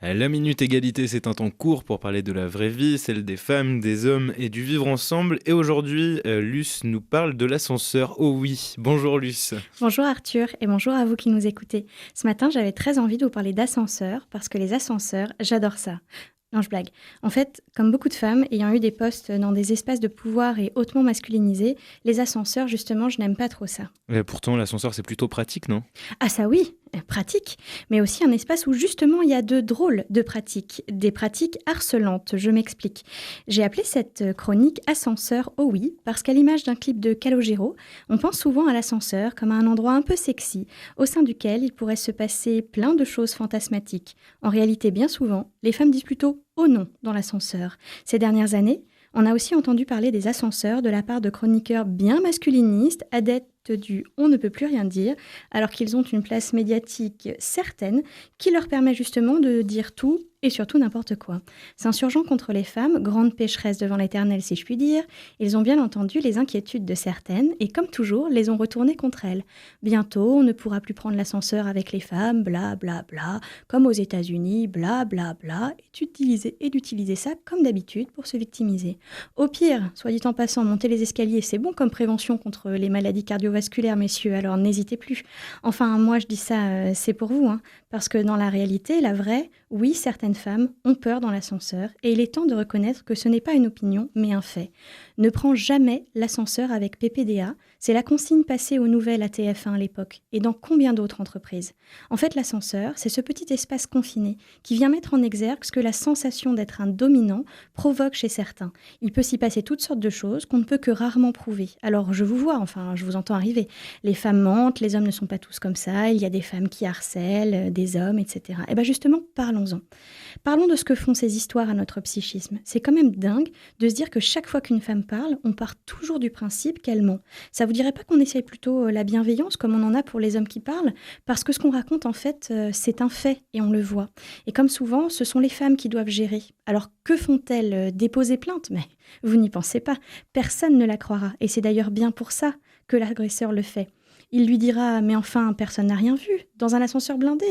La Minute Égalité, c'est un temps court pour parler de la vraie vie, celle des femmes, des hommes et du vivre ensemble. Et aujourd'hui, Luce nous parle de l'ascenseur. Oh oui, bonjour Luce. Bonjour Arthur et bonjour à vous qui nous écoutez. Ce matin, j'avais très envie de vous parler d'ascenseurs parce que les ascenseurs, j'adore ça. Non, je blague. En fait, comme beaucoup de femmes ayant eu des postes dans des espaces de pouvoir et hautement masculinisés, les ascenseurs, justement, je n'aime pas trop ça. Pourtant, l'ascenseur, c'est plutôt pratique, non? Ah ça oui, pratique, mais aussi un espace où justement il y a de drôles de pratiques, des pratiques harcelantes, je m'explique. J'ai appelé cette chronique Ascenseur, oh oui, parce qu'à l'image d'un clip de Calogero, on pense souvent à l'ascenseur comme à un endroit un peu sexy, au sein duquel il pourrait se passer plein de choses fantasmatiques. En réalité, bien souvent, les femmes disent plutôt oh non dans l'ascenseur. Ces dernières années, on a aussi entendu parler des ascenseurs de la part de chroniqueurs bien masculinistes, adeptes du on ne peut plus rien dire, alors qu'ils ont une place médiatique certaine qui leur permet justement de dire tout et surtout n'importe quoi. S'insurgeant contre les femmes, grandes pécheresses devant l'Éternel si je puis dire, ils ont bien entendu les inquiétudes de certaines et comme toujours les ont retournées contre elles. Bientôt on ne pourra plus prendre l'ascenseur avec les femmes, bla bla bla, comme aux États-Unis, bla bla bla, et d'utiliser ça comme d'habitude pour se victimiser. Au pire, soit dit en passant, monter les escaliers c'est bon comme prévention contre les maladies cardiovasculaires, messieurs, alors n'hésitez plus. Enfin, moi je dis ça, c'est pour vous, hein, parce que dans la réalité, la vraie, oui, certaines femmes ont peur dans l'ascenseur et il est temps de reconnaître que ce n'est pas une opinion, mais un fait. Ne prends jamais l'ascenseur avec PPDA, c'est la consigne passée aux nouvelles à TF1 à l'époque et dans combien d'autres entreprises. En fait, l'ascenseur, c'est ce petit espace confiné qui vient mettre en exergue ce que la sensation d'être un dominant provoque chez certains. Il peut s'y passer toutes sortes de choses qu'on ne peut que rarement prouver. Alors je vous vois, enfin je vous entends arriver. Les femmes mentent, les hommes ne sont pas tous comme ça, il y a des femmes qui harcèlent, des hommes, etc. Et bien justement, parlons-en. Parlons de ce que font ces histoires à notre psychisme. C'est quand même dingue de se dire que chaque fois qu'une femme parle, on part toujours du principe qu'elle ment. Ça vous dirait pas qu'on essaye plutôt la bienveillance comme on en a pour les hommes qui parlent? Parce que ce qu'on raconte en fait, c'est un fait et on le voit. Et comme souvent, ce sont les femmes qui doivent gérer. Alors que font-elles? Déposer plainte? Mais vous n'y pensez pas. Personne ne la croira. Et c'est d'ailleurs bien pour ça que l'agresseur le fait. Il lui dira « Mais enfin, personne n'a rien vu, dans un ascenseur blindé !»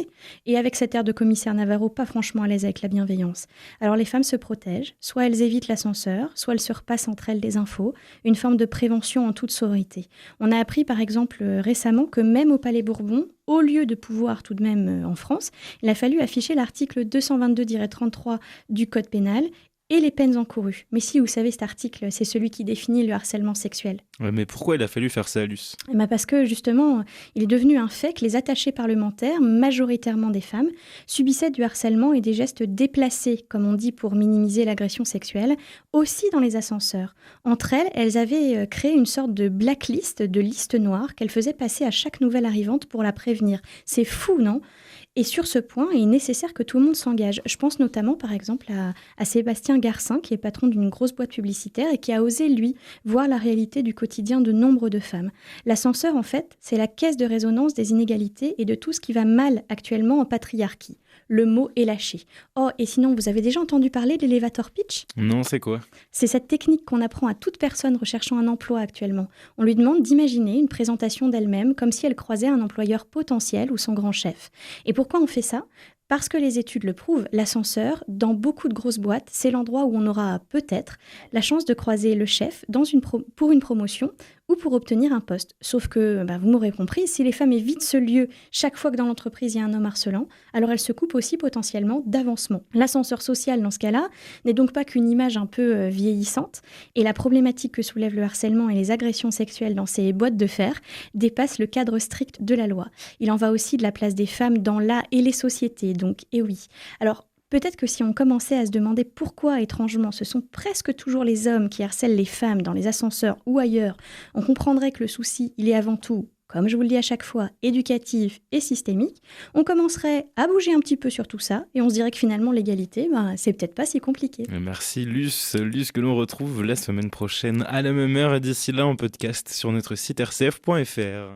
Et avec cet air de commissaire Navarro, pas franchement à l'aise avec la bienveillance. Alors les femmes se protègent, soit elles évitent l'ascenseur, soit elles se repassent entre elles des infos, une forme de prévention en toute sororité. On a appris par exemple récemment que même au Palais Bourbon, au lieu de pouvoir tout de même en France, il a fallu afficher l'article 222-33 du Code pénal et les peines encourues. Mais si, vous savez, cet article, c'est celui qui définit le harcèlement sexuel. Ouais, mais pourquoi il a fallu faire ça, Luce? Eh ben parce que justement, il est devenu un fait que les attachés parlementaires, majoritairement des femmes, subissaient du harcèlement et des gestes déplacés, comme on dit pour minimiser l'agression sexuelle, aussi dans les ascenseurs. Entre elles, elles avaient créé une sorte de blacklist, de liste noire, qu'elles faisaient passer à chaque nouvelle arrivante pour la prévenir. C'est fou, non? Et sur ce point, il est nécessaire que tout le monde s'engage. Je pense notamment, par exemple, à Sébastien Garcin, qui est patron d'une grosse boîte publicitaire et qui a osé, lui, voir la réalité du quotidien de nombre de femmes. L'ascenseur, en fait, c'est la caisse de résonance des inégalités et de tout ce qui va mal actuellement en patriarchie. Le mot est lâché. Oh, et sinon, vous avez déjà entendu parler de l'elevator pitch? Non, c'est quoi? C'est cette technique qu'on apprend à toute personne recherchant un emploi actuellement. On lui demande d'imaginer une présentation d'elle-même comme si elle croisait un employeur potentiel ou son grand chef. Et pourquoi on fait ça? Parce que les études le prouvent, l'ascenseur, dans beaucoup de grosses boîtes, c'est l'endroit où on aura peut-être la chance de croiser le chef pour une promotion ou pour obtenir un poste. Sauf que, vous m'aurez compris, si les femmes évitent ce lieu chaque fois que dans l'entreprise il y a un homme harcelant, alors elles se coupent aussi potentiellement d'avancement. L'ascenseur social, dans ce cas-là, n'est donc pas qu'une image un peu vieillissante, et la problématique que soulève le harcèlement et les agressions sexuelles dans ces boîtes de fer dépasse le cadre strict de la loi. Il en va aussi de la place des femmes dans la et les sociétés, donc, et oui. Alors, peut-être que si on commençait à se demander pourquoi, étrangement, ce sont presque toujours les hommes qui harcèlent les femmes dans les ascenseurs ou ailleurs, on comprendrait que le souci, il est avant tout, comme je vous le dis à chaque fois, éducatif et systémique. On commencerait à bouger un petit peu sur tout ça et on se dirait que finalement l'égalité, c'est peut-être pas si compliqué. Merci Luce, Luce que l'on retrouve la semaine prochaine à la même heure et d'ici là en podcast sur notre site rcf.fr.